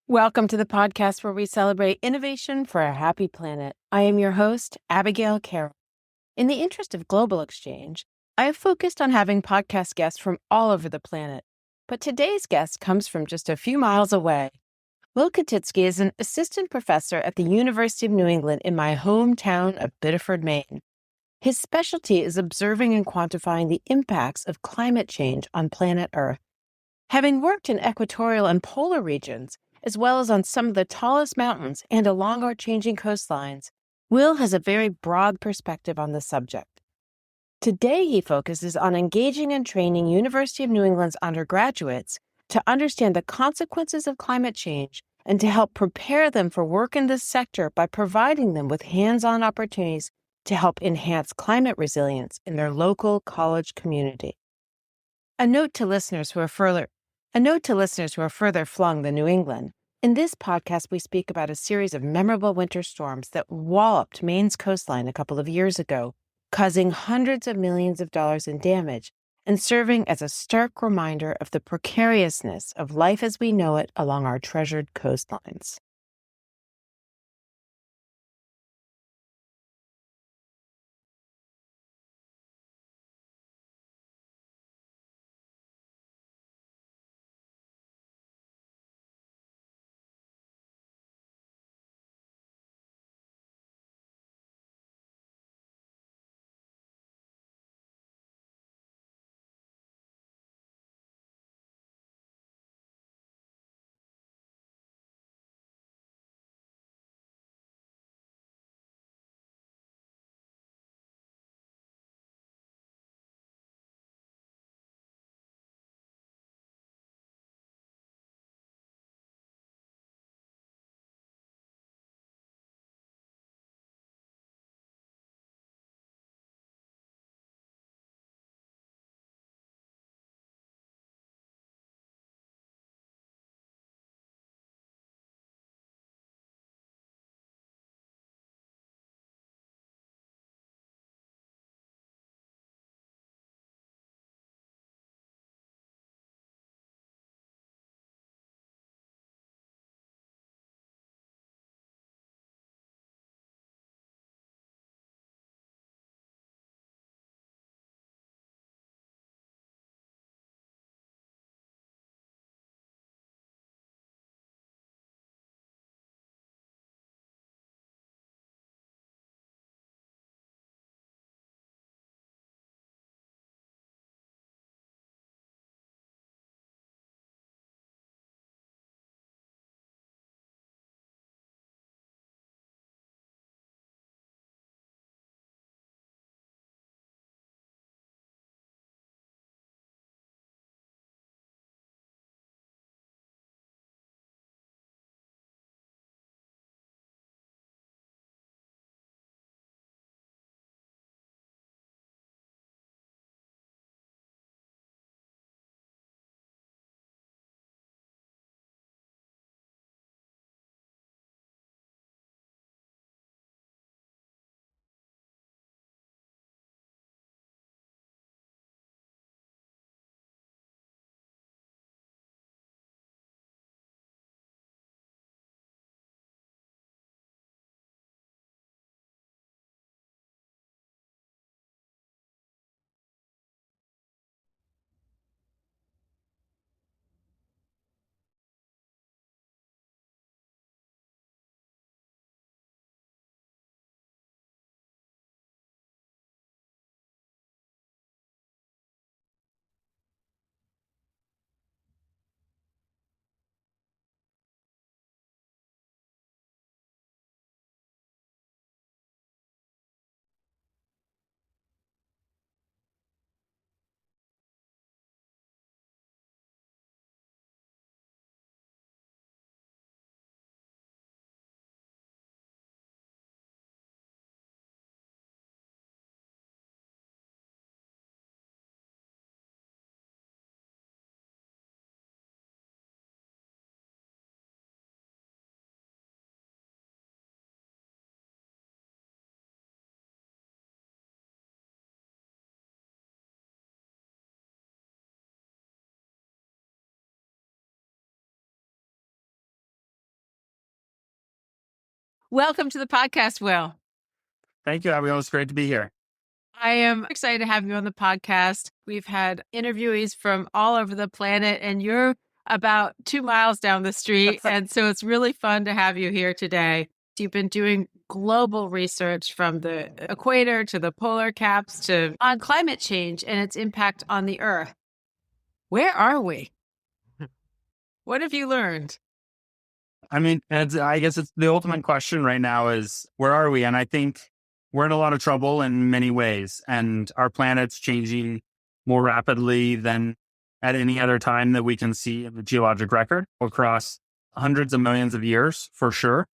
Welcome to the podcast where we celebrate innovation for a happy planet. I am your host, Abigail Carroll. In the interest of global exchange, I have focused on having podcast guests from all over the planet. But today's guest comes from just a few miles away. Kochtitzky is an assistant professor at the University of New England in my hometown of Biddeford, Maine. His specialty is observing and quantifying the impacts of climate change on planet Earth. Having worked in equatorial and polar regions, as well as on some of the tallest mountains and along our changing coastlines, Will has a very broad perspective on the subject. Today, he focuses on engaging and training University of New England's undergraduates to understand the consequences of climate change and to help prepare them for work in this sector by providing them with hands-on opportunities to help enhance climate resilience in their local college community. A note to listeners who are further flung than New England. In this podcast, we speak about a series of memorable winter storms that walloped Maine's coastline a couple of years ago, causing hundreds of millions of dollars in damage and serving as a stark reminder of the precariousness of life as we know it along our treasured coastlines. Welcome to the podcast, Will. Thank you, Abigail. It's great to be here. I am excited to have you on the podcast. We've had interviewees from all over the planet, and you're about 2 miles down the street. And so it's really fun to have you here today. You've been doing global research from the equator to the polar caps to on climate change and its impact on the Earth. Where are we? What have you learned? I mean, I guess it's the ultimate question right now is where are we? And I think we're in a lot of trouble in many ways, and our planet's changing more rapidly than at any other time that we can see in the geologic record across hundreds of millions of years, for sure.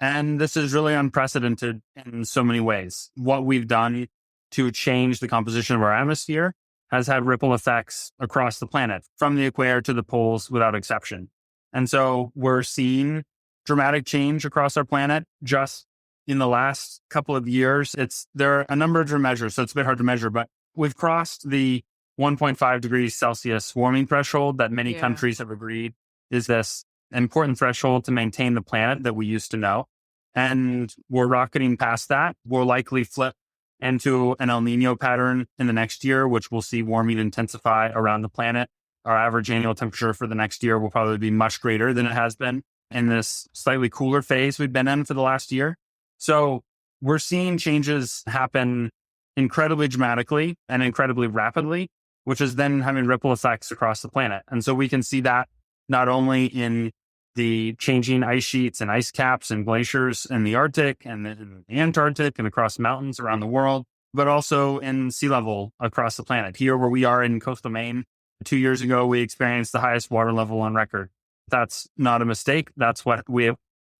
And this is really unprecedented in so many ways. What we've done to change the composition of our atmosphere has had ripple effects across the planet, from the equator to the poles without exception. And so we're seeing dramatic change across our planet just in the last couple of years. There are a number of different measures, so it's a bit hard to measure, but we've crossed the 1.5 degrees Celsius warming threshold that many countries have agreed is this important threshold to maintain the planet that we used to know. And we're rocketing past that. We'll likely flip into an El Nino pattern in the next year, which will see warming intensify around the planet. Our average annual temperature for the next year will probably be much greater than it has been in this slightly cooler phase we've been in for the last year. So we're seeing changes happen incredibly dramatically and incredibly rapidly, which is then having ripple effects across the planet. And so we can see that not only in the changing ice sheets and ice caps and glaciers in the Arctic and in the Antarctic and across mountains around the world, but also in sea level across the planet. Here where we are in coastal Maine, 2 years ago, we experienced the highest water level on record. That's not a mistake. That's what we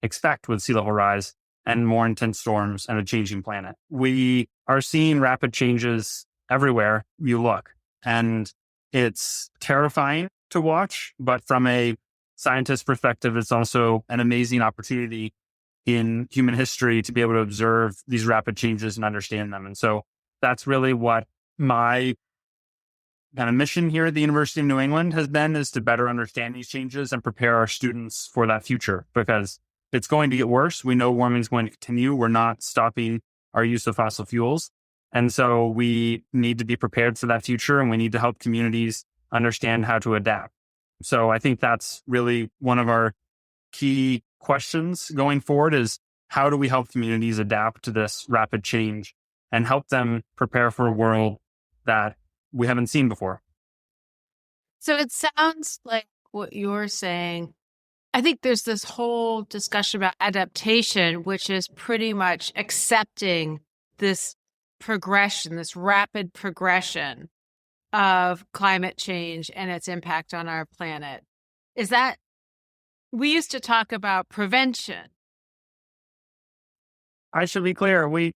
expect with sea level rise and more intense storms and a changing planet. We are seeing rapid changes everywhere you look, and it's terrifying to watch, but from a scientist perspective, it's also an amazing opportunity in human history to be able to observe these rapid changes and understand them. And so that's really what my kind of mission here at the University of New England has been, is to better understand these changes and prepare our students for that future, because it's going to get worse. We know warming is going to continue. We're not stopping our use of fossil fuels. And so we need to be prepared for that future, and we need to help communities understand how to adapt. So I think that's really one of our key questions going forward, is how do we help communities adapt to this rapid change and help them prepare for a world that we haven't seen before. So it sounds like what you're saying. I think there's this whole discussion about adaptation, which is pretty much accepting this progression, this rapid progression of climate change and its impact on our planet. Is that, we used to talk about prevention. I should be clear. We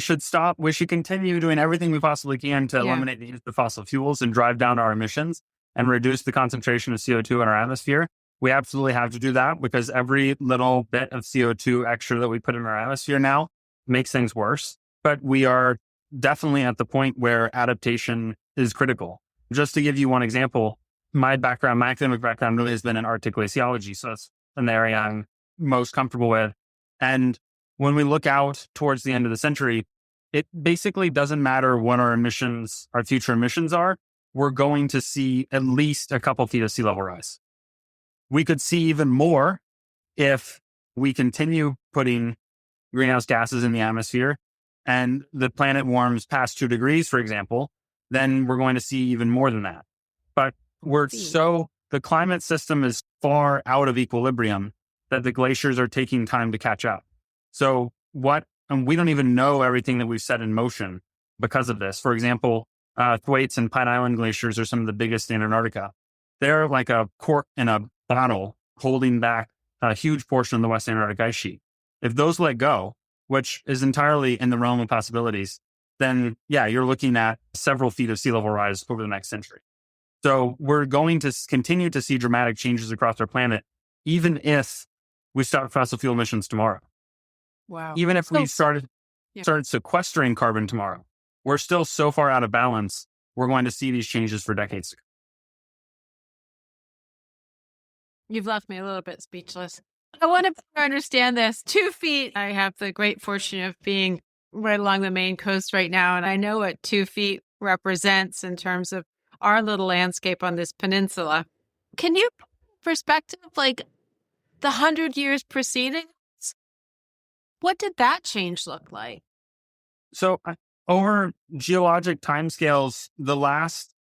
should stop. We should continue doing everything we possibly can to eliminate the use of fossil fuels and drive down our emissions and reduce the concentration of CO2 in our atmosphere. We absolutely have to do that, because every little bit of CO2 extra that we put in our atmosphere now makes things worse. But we are definitely at the point where adaptation is critical. Just to give you one example, my academic background really has been in Arctic glaciology. So that's an area I'm most comfortable with. And when we look out towards the end of the century, it basically doesn't matter what our future emissions are. We're going to see at least a couple feet of sea level rise. We could see even more if we continue putting greenhouse gases in the atmosphere and the planet warms past 2 degrees, for example, then we're going to see even more than that. But the climate system is far out of equilibrium that the glaciers are taking time to catch up. So and we don't even know everything that we've set in motion because of this. For example, Thwaites and Pine Island glaciers are some of the biggest in Antarctica. They're like a cork in a bottle holding back a huge portion of the West Antarctic ice sheet. If those let go, which is entirely in the realm of possibilities, then you're looking at several feet of sea level rise over the next century. So we're going to continue to see dramatic changes across our planet, even if we stop fossil fuel emissions tomorrow. Wow. Even if we started sequestering carbon tomorrow, we're still so far out of balance. We're going to see these changes for decades to come. You've left me a little bit speechless. I want to better understand this. 2 feet. I have the great fortune of being right along the Maine coast right now, and I know what 2 feet represents in terms of our little landscape on this peninsula. Can you put in perspective, like the 100 years preceding? What did that change look like? So over geologic timescales, the last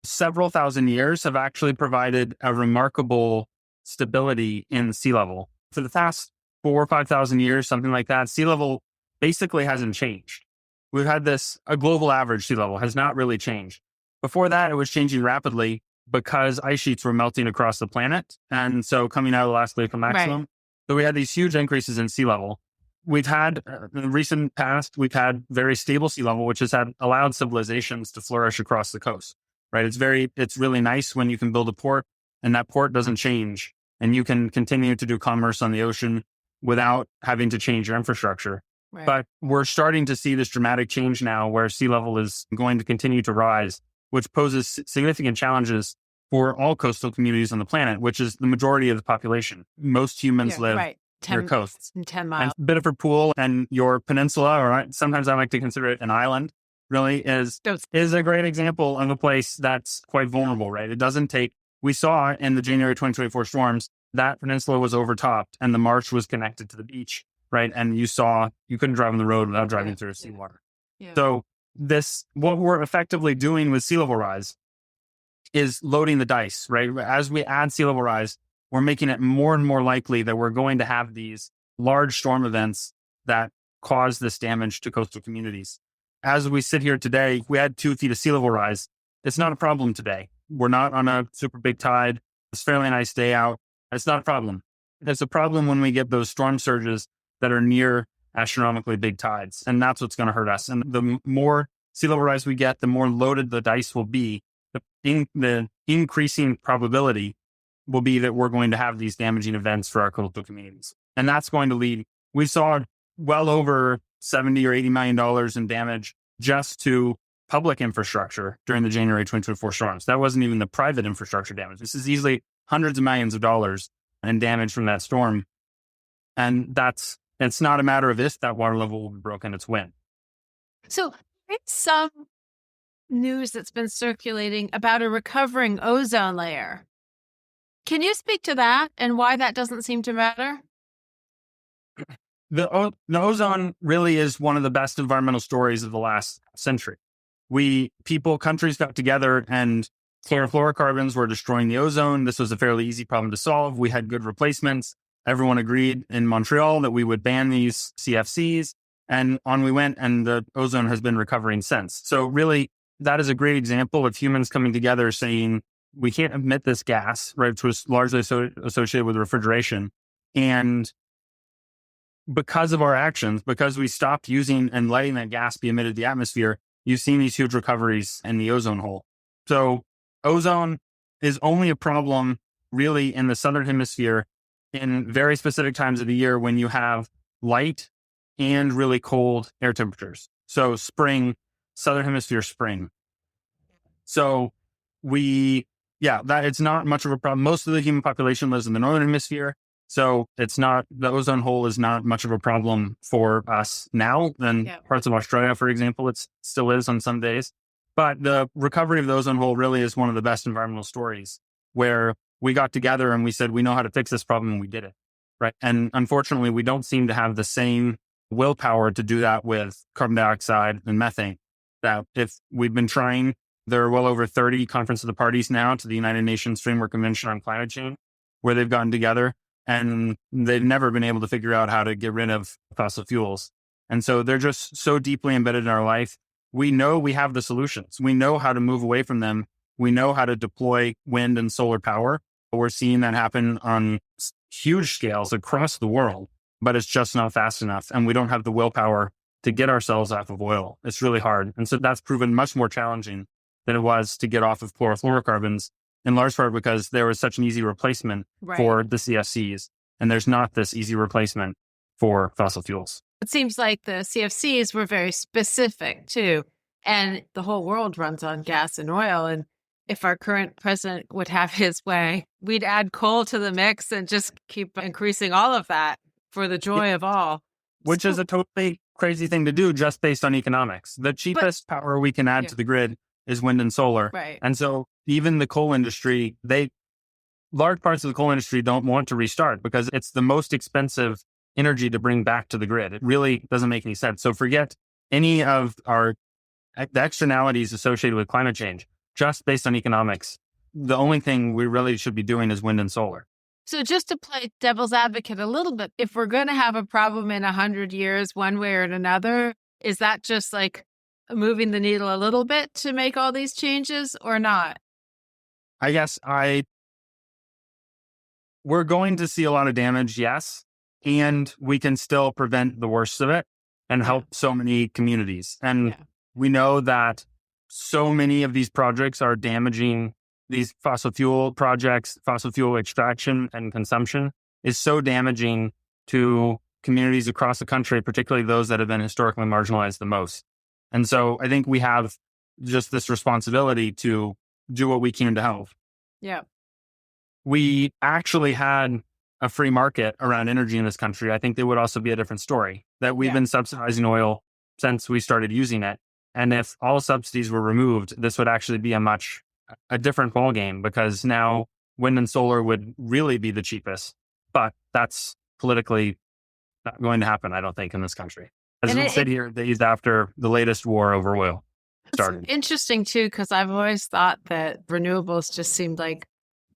several thousand years have actually provided a remarkable stability in sea level. For the past 4 or 5 thousand years, something like that, sea level basically hasn't changed. We've had a global average sea level has not really changed. Before that, it was changing rapidly because ice sheets were melting across the planet. And so coming out of the last glacial maximum, so we had these huge increases in sea level. We've had, in the recent past, we've had very stable sea level, which has allowed civilizations to flourish across the coast, right? It's really nice when you can build a port and that port doesn't change and you can continue to do commerce on the ocean without having to change your infrastructure. Right. But we're starting to see this dramatic change now where sea level is going to continue to rise, which poses significant challenges for all coastal communities on the planet, which is the majority of the population. Most humans live near coasts. 10 miles. And Biddeford and your peninsula, or sometimes I like to consider it an island, really is a great example of a place that's quite vulnerable, right? It doesn't take, we saw in the January 2024 storms, that peninsula was overtopped and the marsh was connected to the beach, right? And you couldn't drive on the road without driving through seawater. Yeah. So what we're effectively doing with sea level rise is loading the dice, right? As we add sea level rise, we're making it more and more likely that we're going to have these large storm events that cause this damage to coastal communities. As we sit here today, if we had 2 feet of sea level rise, it's not a problem today. We're not on a super big tide. It's a fairly nice day out. It's not a problem. It's a problem when we get those storm surges that are near astronomically big tides. And that's what's going to hurt us. And the more sea level rise we get, the more loaded the dice will be. The increasing probability will be that we're going to have these damaging events for our coastal communities. And that's going to lead, we saw well over $70 or $80 million in damage just to public infrastructure during the January 2024 storms. That wasn't even the private infrastructure damage. This is easily hundreds of millions of dollars in damage from that storm. And it's not a matter of if that water level will be broken, it's when. So there's some news that's been circulating about a recovering ozone layer. Can you speak to that and why that doesn't seem to matter? The ozone really is one of the best environmental stories of the last century. Countries got together and chlorofluorocarbons were destroying the ozone. This was a fairly easy problem to solve. We had good replacements. Everyone agreed in Montreal that we would ban these CFCs, and on we went, and the ozone has been recovering since. So really, that is a great example of humans coming together saying, we can't emit this gas, right, which was largely associated with refrigeration. And because of our actions, because we stopped using and letting that gas be emitted to the atmosphere, you've seen these huge recoveries in the ozone hole. So ozone is only a problem really in the southern hemisphere in very specific times of the year when you have light and really cold air temperatures. So spring, southern hemisphere spring. So it's not much of a problem. Most of the human population lives in the northern hemisphere. So the ozone hole is not much of a problem for us now than parts of Australia, for example. It still is on some days. But the recovery of the ozone hole really is one of the best environmental stories where we got together and we said, we know how to fix this problem, and we did it. Right. And unfortunately, we don't seem to have the same willpower to do that with carbon dioxide and methane. That if we've been trying, there are well over 30 Conference of the Parties now to the United Nations Framework Convention on Climate Change, where they've gotten together and they've never been able to figure out how to get rid of fossil fuels. And so they're just so deeply embedded in our life. We know we have the solutions. We know how to move away from them. We know how to deploy wind and solar power. We're seeing that happen on huge scales across the world, but it's just not fast enough. And we don't have the willpower to get ourselves off of oil. It's really hard. And so that's proven much more challenging than it was to get off of chlorofluorocarbons, in large part because there was such an easy replacement for the CFCs. And there's not this easy replacement for fossil fuels. It seems like the CFCs were very specific too. And the whole world runs on gas and oil. And if our current president would have his way, we'd add coal to the mix and just keep increasing all of that for the joy of all. Which is a totally crazy thing to do just based on economics. The cheapest power we can add to the grid is wind and solar. Right. And so even the coal industry, large parts of the coal industry don't want to restart because it's the most expensive energy to bring back to the grid. It really doesn't make any sense. So forget any of the externalities associated with climate change, just based on economics. The only thing we really should be doing is wind and solar. So just to play devil's advocate a little bit, if we're going to have a problem in 100 years, one way or another, is that just like moving the needle a little bit to make all these changes or not? I guess we're going to see a lot of damage, yes, and we can still prevent the worst of it and help so many communities. And we know that so many of these projects are damaging these fossil fuel projects. Fossil fuel extraction and consumption is so damaging to communities across the country, particularly those that have been historically marginalized the most. And so I think we have just this responsibility to do what we can to help. Yeah. We actually had a free market around energy in this country. I think there would also be a different story, that we've been subsidizing oil since we started using it. And if all subsidies were removed, this would actually be a different ballgame, because now wind and solar would really be the cheapest. But that's politically not going to happen, I don't think, in this country. As we sit here days after the latest war over oil started. It's interesting, too, because I've always thought that renewables just seemed like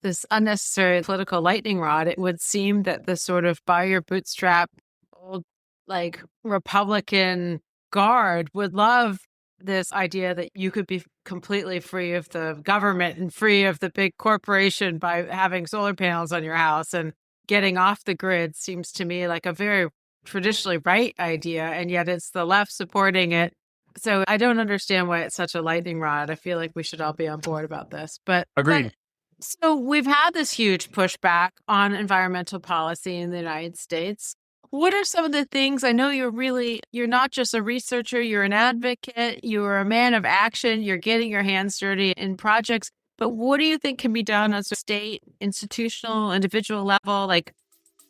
this unnecessary political lightning rod. It would seem that the sort of buy your bootstrap old, like, Republican guard would love this idea that you could be completely free of the government and free of the big corporation by having solar panels on your house, and getting off the grid seems to me like a very traditionally right idea, and yet it's the left supporting it. So I don't understand why it's such a lightning rod. I feel like we should all be on board about this. But agreed. So we've had this huge pushback on environmental policy in the United States. What are some of the things? I know you're not just a researcher, you're an advocate, you're a man of action, you're getting your hands dirty in projects. But what do you think can be done at a state, institutional, individual level? Like,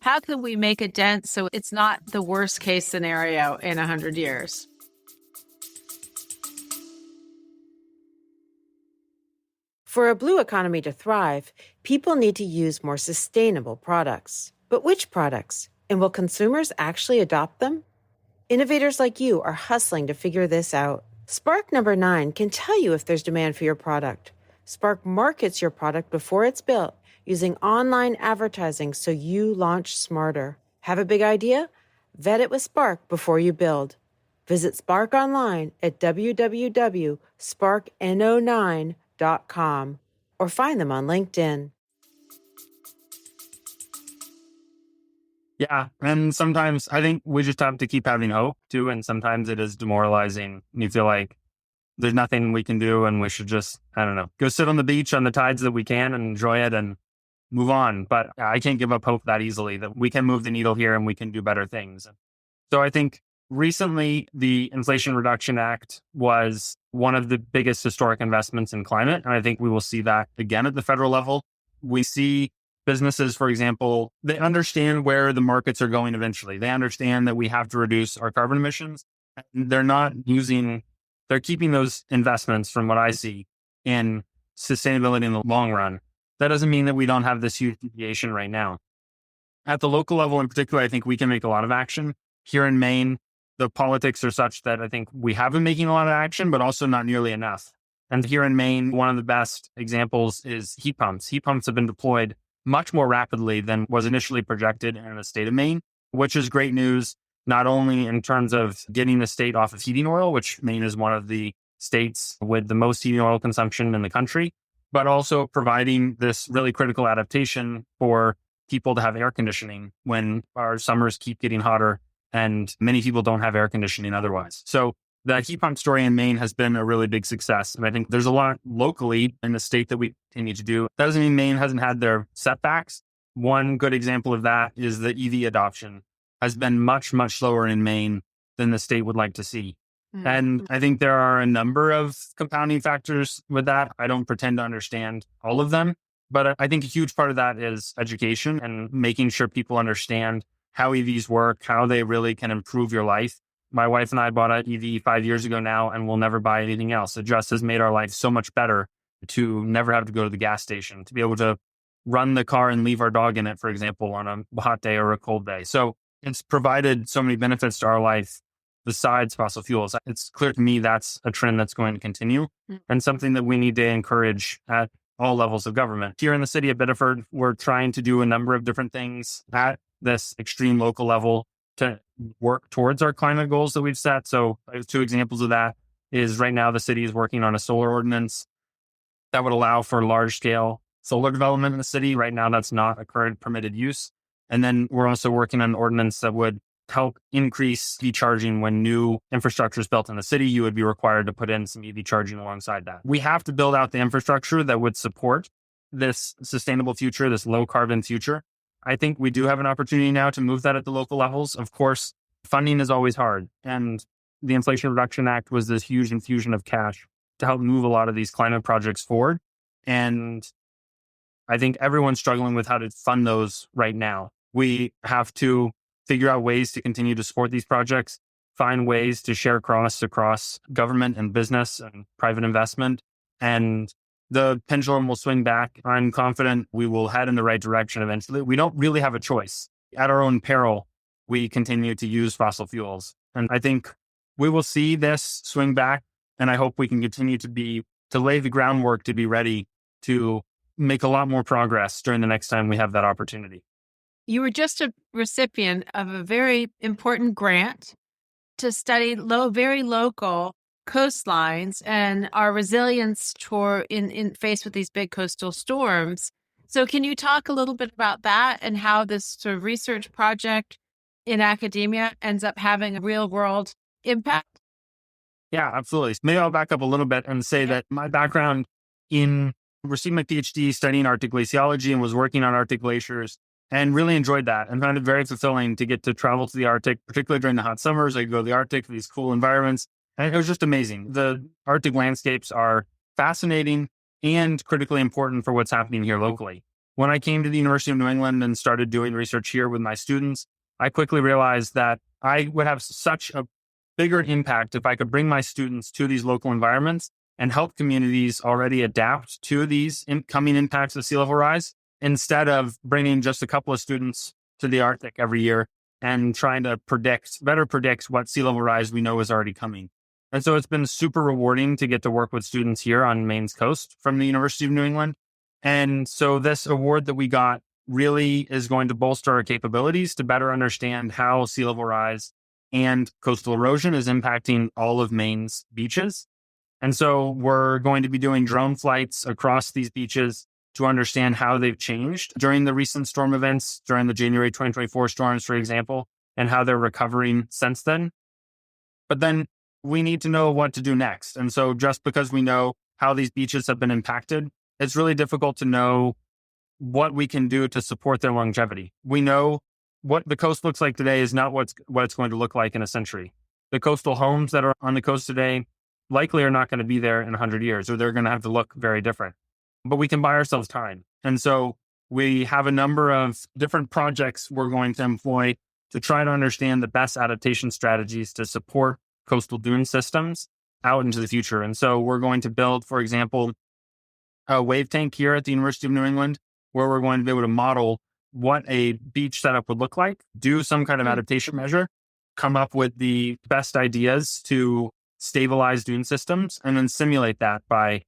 how can we make a dent so it's not the worst case scenario in 100 years? For a blue economy to thrive, people need to use more sustainable products. But which products? And will consumers actually adopt them? Innovators like you are hustling to figure this out. Spark number 9 can tell you if there's demand for your product. Spark markets your product before it's built using online advertising so you launch smarter. Have a big idea? Vet it with Spark before you build. Visit Spark online at www.sparkno9.com or find them on LinkedIn. Yeah. And sometimes I think we just have to keep having hope too. And sometimes it is demoralizing. You feel like there's nothing we can do and we should just, I don't know, go sit on the beach on the tides that we can and enjoy it and move on. But I can't give up hope that easily, that we can move the needle here and we can do better things. So I think recently the Inflation Reduction Act was one of the biggest historic investments in climate. And I think we will see that again at the federal level. We see businesses, for example, they understand where the markets are going eventually. They understand that we have to reduce our carbon emissions. They're keeping those investments, from what I see, in sustainability in the long run. That doesn't mean that we don't have this huge deviation right now. At the local level in particular, I think we can make a lot of action. Here in Maine, the politics are such that I think we have been making a lot of action, but also not nearly enough. And here in Maine, one of the best examples is heat pumps. Heat pumps have been deployed much more rapidly than was initially projected in the state of Maine, which is great news, not only in terms of getting the state off of heating oil, which Maine is one of the states with the most heating oil consumption in the country, but also providing this really critical adaptation for people to have air conditioning when our summers keep getting hotter and many people don't have air conditioning otherwise. So the heat pump story in Maine has been a really big success. And I think there's a lot locally in the state that we continue to do. That doesn't mean Maine hasn't had their setbacks. One good example of that is the EV adoption has been much, much slower in Maine than the state would like to see. And I think there are a number of compounding factors with that. I don't pretend to understand all of them, but I think a huge part of that is education and making sure people understand how EVs work, how they really can improve your life. My wife and I bought an EV 5 years ago now, and we'll never buy anything else. It just has made our life so much better to never have to go to the gas station, to be able to run the car and leave our dog in it, for example, on a hot day or a cold day. So it's provided so many benefits to our life besides fossil fuels. It's clear to me that's a trend that's going to continue and something that we need to encourage at all levels of government. Here in the city of Biddeford, we're trying to do a number of different things at this extreme local level to work towards our climate goals that we've set. So 2 examples of that is right now the city is working on a solar ordinance that would allow for large scale solar development in the city. Right now, that's not a current permitted use. And then we're also working on an ordinance that would help increase EV charging. When new infrastructure is built in the city, you would be required to put in some EV charging alongside that. We have to build out the infrastructure that would support this sustainable future, this low carbon future. I think we do have an opportunity now to move that at the local levels. Of course, funding is always hard. And the Inflation Reduction Act was this huge infusion of cash to help move a lot of these climate projects forward. And I think everyone's struggling with how to fund those right now. We have to figure out ways to continue to support these projects, find ways to share costs across government and business and private investment. And the pendulum will swing back. I'm confident we will head in the right direction eventually. We don't really have a choice. At our own peril, we continue to use fossil fuels. And I think we will see this swing back. And I hope we can continue to lay the groundwork to be ready to make a lot more progress during the next time we have that opportunity. You were just a recipient of a very important grant to study very local coastlines and our resilience in faced with these big coastal storms. So can you talk a little bit about that and how this sort of research project in academia ends up having a real world impact? Yeah, absolutely. Maybe I'll back up a little bit and say that my background received my PhD studying Arctic glaciology and was working on Arctic glaciers and really enjoyed that and found it very fulfilling to get to travel to the Arctic, particularly during the hot summers. I could go to the Arctic for these cool environments. And it was just amazing. The Arctic landscapes are fascinating and critically important for what's happening here locally. When I came to the University of New England and started doing research here with my students, I quickly realized that I would have such a bigger impact if I could bring my students to these local environments and help communities already adapt to these incoming impacts of sea level rise, instead of bringing just a couple of students to the Arctic every year and trying to better predict what sea level rise we know is already coming. And so it's been super rewarding to get to work with students here on Maine's coast from the University of New England. And so this award that we got really is going to bolster our capabilities to better understand how sea level rise and coastal erosion is impacting all of Maine's beaches. And so we're going to be doing drone flights across these beaches to understand how they've changed during the recent storm events, during the January 2024 storms, for example, and how they're recovering since then. But then we need to know what to do next. And so just because we know how these beaches have been impacted, it's really difficult to know what we can do to support their longevity. We know what the coast looks like today is not what it's going to look like in a century. The coastal homes that are on the coast today likely are not going to be there in 100 years, or they're going to have to look very different. But we can buy ourselves time. And so we have a number of different projects we're going to employ to try to understand the best adaptation strategies to support coastal dune systems out into the future. And so we're going to build, for example, a wave tank here at the University of New England, where we're going to be able to model what a beach setup would look like, do some kind of adaptation measure, come up with the best ideas to stabilize dune systems, and then simulate that by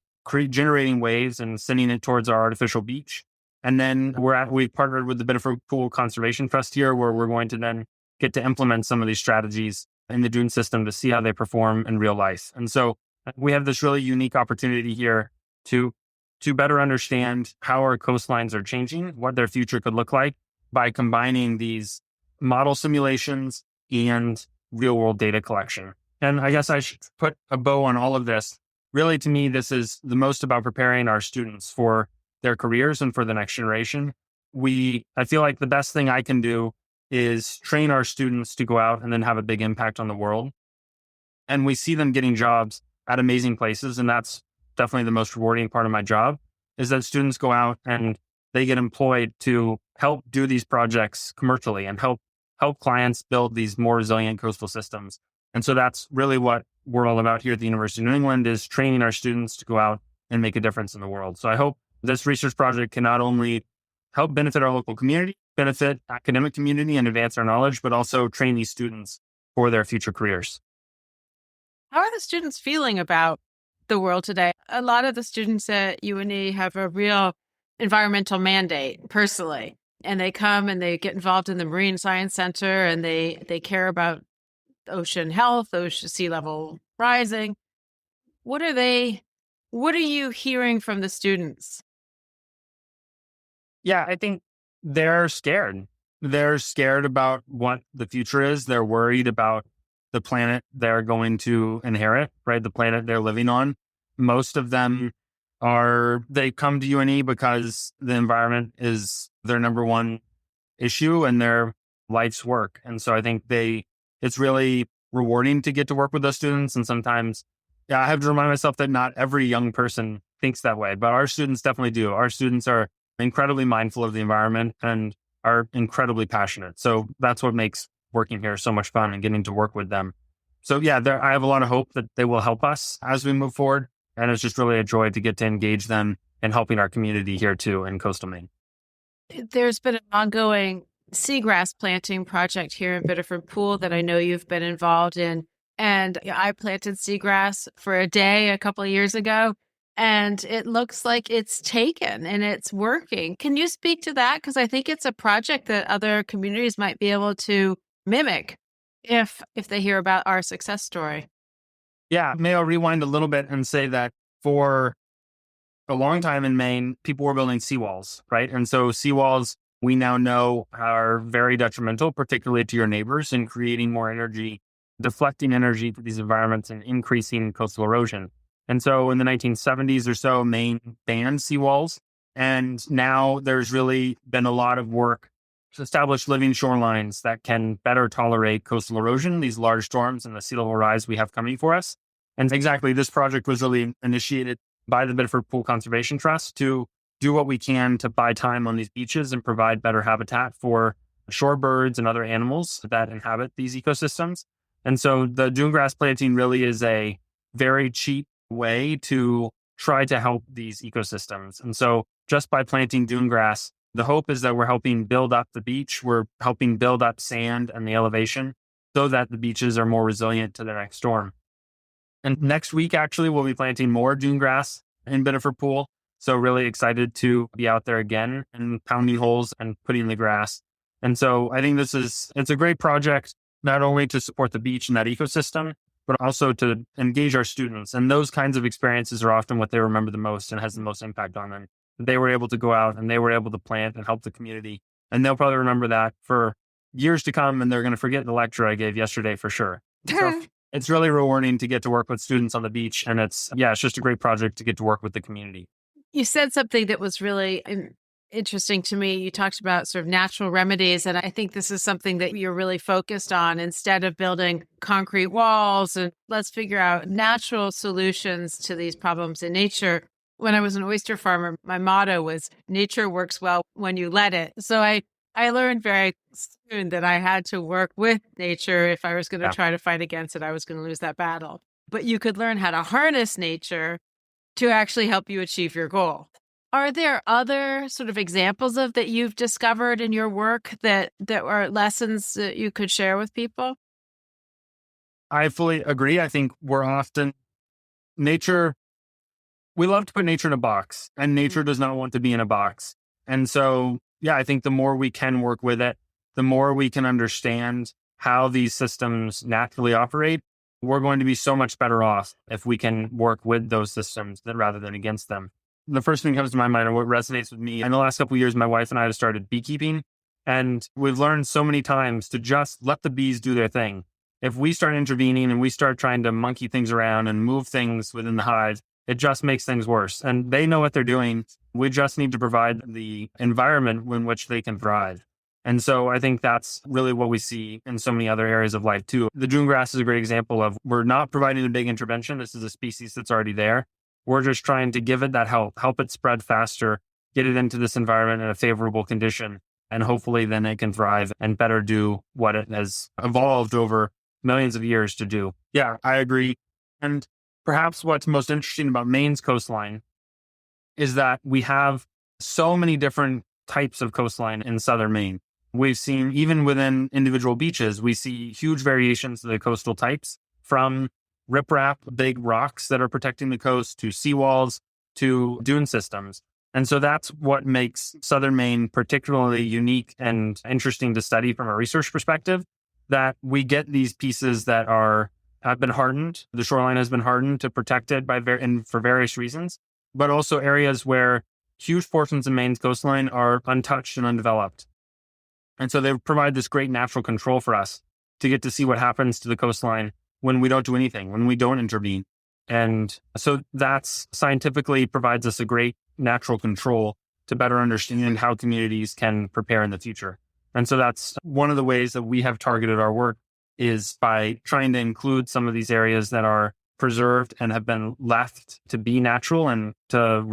generating waves and sending it towards our artificial beach. And then we've partnered with the Biddeford Pool Conservation Trust here, where we're going to then get to implement some of these strategies in the dune system to see how they perform in real life. And so we have this really unique opportunity here to better understand how our coastlines are changing, what their future could look like by combining these model simulations and real world data collection. And I guess I should put a bow on all of this. Really, to me, this is the most about preparing our students for their careers and for the next generation. I feel like the best thing I can do is train our students to go out and then have a big impact on the world. and we see them getting jobs at amazing places. And that's definitely the most rewarding part of my job, is that students go out and they get employed to help do these projects commercially and help clients build these more resilient coastal systems. And so that's really what we're all about here at the University of New England, is training our students to go out and make a difference in the world. So I hope this research project can not only help benefit our local community, benefit academic community and advance our knowledge, but also train these students for their future careers. How are the students feeling about the world today? A lot of the students at UNE have a real environmental mandate personally, and they come and they get involved in the Marine Science Center, and they care about ocean health, ocean sea level rising. What are you hearing from the students? Yeah, I think they're scared. They're scared about what the future is. They're worried about the planet they're going to inherit, right? The planet they're living on. Most of them they come to UNE because the environment is their number one issue and their life's work. And so I think it's really rewarding to get to work with those students. And sometimes, I have to remind myself that not every young person thinks that way, but our students definitely do. Our students are incredibly mindful of the environment and are incredibly passionate. So that's what makes working here so much fun and getting to work with them. So I have a lot of hope that they will help us as we move forward. And it's just really a joy to get to engage them in helping our community here too in coastal Maine. There's been an ongoing seagrass planting project here in Biddeford Pool that I know you've been involved in. And I planted seagrass for a day a couple of years ago, and it looks like it's taken and it's working. Can you speak to that? Because I think it's a project that other communities might be able to mimic if they hear about our success story. Yeah, may I rewind a little bit and say that for a long time in Maine, people were building seawalls, right? And so seawalls, we now know, are very detrimental, particularly to your neighbors, in creating more energy, deflecting energy to these environments and increasing coastal erosion. And so in the 1970s or so, Maine banned seawalls. And now there's really been a lot of work to establish living shorelines that can better tolerate coastal erosion, these large storms and the sea level rise we have coming for us. And exactly, this project was really initiated by the Biddeford Pool Conservation Trust to do what we can to buy time on these beaches and provide better habitat for shorebirds and other animals that inhabit these ecosystems. And so the dune grass planting really is a very cheap way to try to help these ecosystems. And so just by planting dune grass, the hope is that we're helping build up the beach. We're helping build up sand and the elevation so that the beaches are more resilient to the next storm. And next week, actually, we'll be planting more dune grass in Biddeford Pool. So really excited to be out there again and pounding holes and putting the grass. And so I think it's a great project, not only to support the beach and that ecosystem, but also to engage our students. And those kinds of experiences are often what they remember the most and has the most impact on them. They were able to go out and they were able to plant and help the community. And they'll probably remember that for years to come. And they're going to forget the lecture I gave yesterday for sure. So it's really rewarding to get to work with students on the beach. And it's just a great project to get to work with the community. You said something that was really interesting to me. You talked about sort of natural remedies. And I think this is something that you're really focused on. Instead of building concrete walls, and let's figure out natural solutions to these problems in nature. When I was an oyster farmer, my motto was nature works well when you let it. So I learned very soon that I had to work with nature. If I was going to try to fight against it, I was going to lose that battle. But you could learn how to harness nature to actually help you achieve your goal. Are there other sort of examples of that you've discovered in your work that are lessons that you could share with people? I fully agree. I think we love to put nature in a box, and nature does not want to be in a box. And so, I think the more we can work with it, the more we can understand how these systems naturally operate, we're going to be so much better off if we can work with those systems rather than against them. The first thing that comes to my mind and what resonates with me, in the last couple of years, my wife and I have started beekeeping, and we've learned so many times to just let the bees do their thing. If we start intervening and we start trying to monkey things around and move things within the hive, it just makes things worse. And they know what they're doing. We just need to provide the environment in which they can thrive. And so I think that's really what we see in so many other areas of life too. The dune grass is a great example of we're not providing a big intervention. This is a species that's already there. We're just trying to give it that help it spread faster, get it into this environment in a favorable condition, and hopefully then it can thrive and better do what it has evolved over millions of years to do. Yeah, I agree. And perhaps what's most interesting about Maine's coastline is that we have so many different types of coastline in southern Maine. We've seen, even within individual beaches, we see huge variations of the coastal types, from riprap, big rocks that are protecting the coast, to seawalls, to dune systems. And so that's what makes southern Maine particularly unique and interesting to study from a research perspective, that we get these pieces that have been hardened. The shoreline has been hardened to protect it for various reasons, but also areas where huge portions of Maine's coastline are untouched and undeveloped. And so they provide this great natural control for us to get to see what happens to the coastline when we don't do anything, when we don't intervene. And so that's scientifically provides us a great natural control to better understand how communities can prepare in the future. And so that's one of the ways that we have targeted our work, is by trying to include some of these areas that are preserved and have been left to be natural and to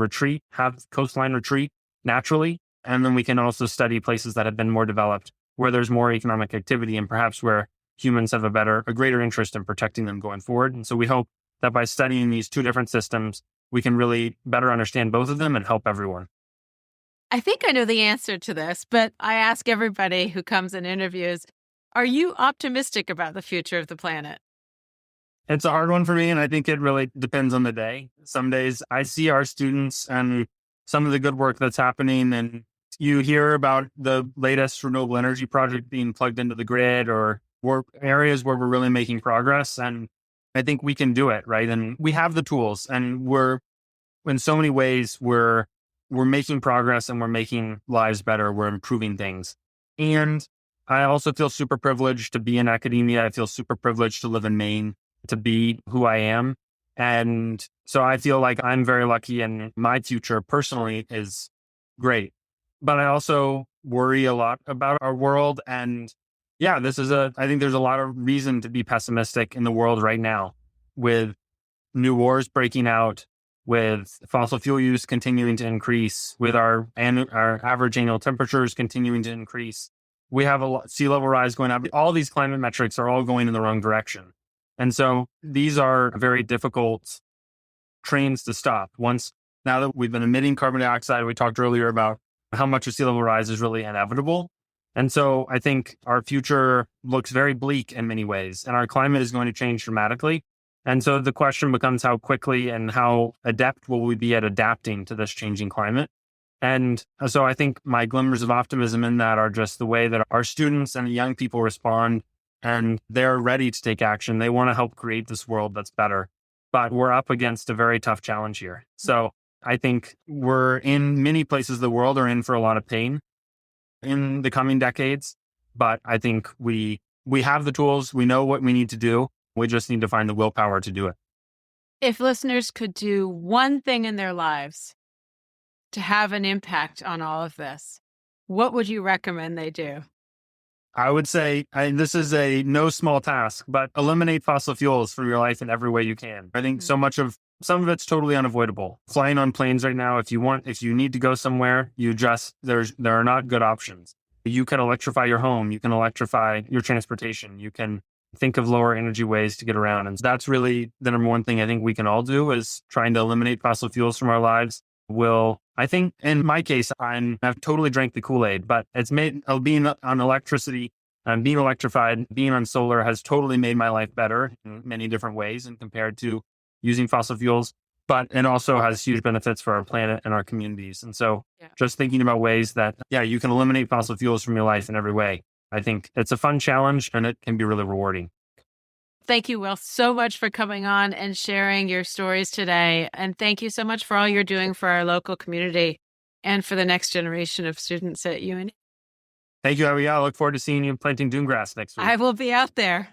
have coastline retreat naturally. And then we can also study places that have been more developed, where there's more economic activity and perhaps where humans have a greater interest in protecting them going forward. And so we hope that by studying these two different systems, we can really better understand both of them and help everyone. I think I know the answer to this, but I ask everybody who comes and interviews, are you optimistic about the future of the planet? It's a hard one for me, and I think it really depends on the day. Some days I see our students and some of the good work that's happening, and you hear about the latest renewable energy project being plugged into the grid, or areas where we're really making progress. And I think we can do it, right? And we have the tools, and in so many ways, we're making progress, and we're making lives better. We're improving things. And I also feel super privileged to be in academia. I feel super privileged to live in Maine, to be who I am. And so I feel like I'm very lucky, and my future personally is great. But I also worry a lot about our world. And yeah, I think there's a lot of reason to be pessimistic in the world right now, with new wars breaking out, with fossil fuel use continuing to increase, with our average annual temperatures continuing to increase. We have sea level rise going up. All these climate metrics are all going in the wrong direction. And so these are very difficult trains to stop. Now that we've been emitting carbon dioxide, we talked earlier about how much of sea level rise is really inevitable. And so I think our future looks very bleak in many ways, and our climate is going to change dramatically. And so the question becomes, how quickly and how adept will we be at adapting to this changing climate? And so I think my glimmers of optimism in that are just the way that our students and the young people respond, and they're ready to take action. They want to help create this world that's better. But we're up against a very tough challenge here. So I think we're in many places of the world are in for a lot of pain in the coming decades. But I think we have the tools. We know what we need to do. We just need to find the willpower to do it. If listeners could do one thing in their lives to have an impact on all of this, what would you recommend they do? I would say, this is a no small task, but eliminate fossil fuels from your life in every way you can. I think some of it's totally unavoidable. Flying on planes right now, if you need to go somewhere, there are not good options. You can electrify your home. You can electrify your transportation. You can think of lower energy ways to get around. And that's really the number one thing I think we can all do, is trying to eliminate fossil fuels from our lives. I think in my case, I've totally drank the Kool-Aid, but it's made being on electricity and being electrified, being on solar has totally made my life better in many different ways, and compared to using fossil fuels. But it also has huge benefits for our planet and our communities. And so just thinking about ways that, you can eliminate fossil fuels from your life in every way. I think it's a fun challenge, and it can be really rewarding. Thank you, Will, so much for coming on and sharing your stories today. And thank you so much for all you're doing for our local community and for the next generation of students at UNE. Thank you, Abigail. I look forward to seeing you planting dune grass next week. I will be out there.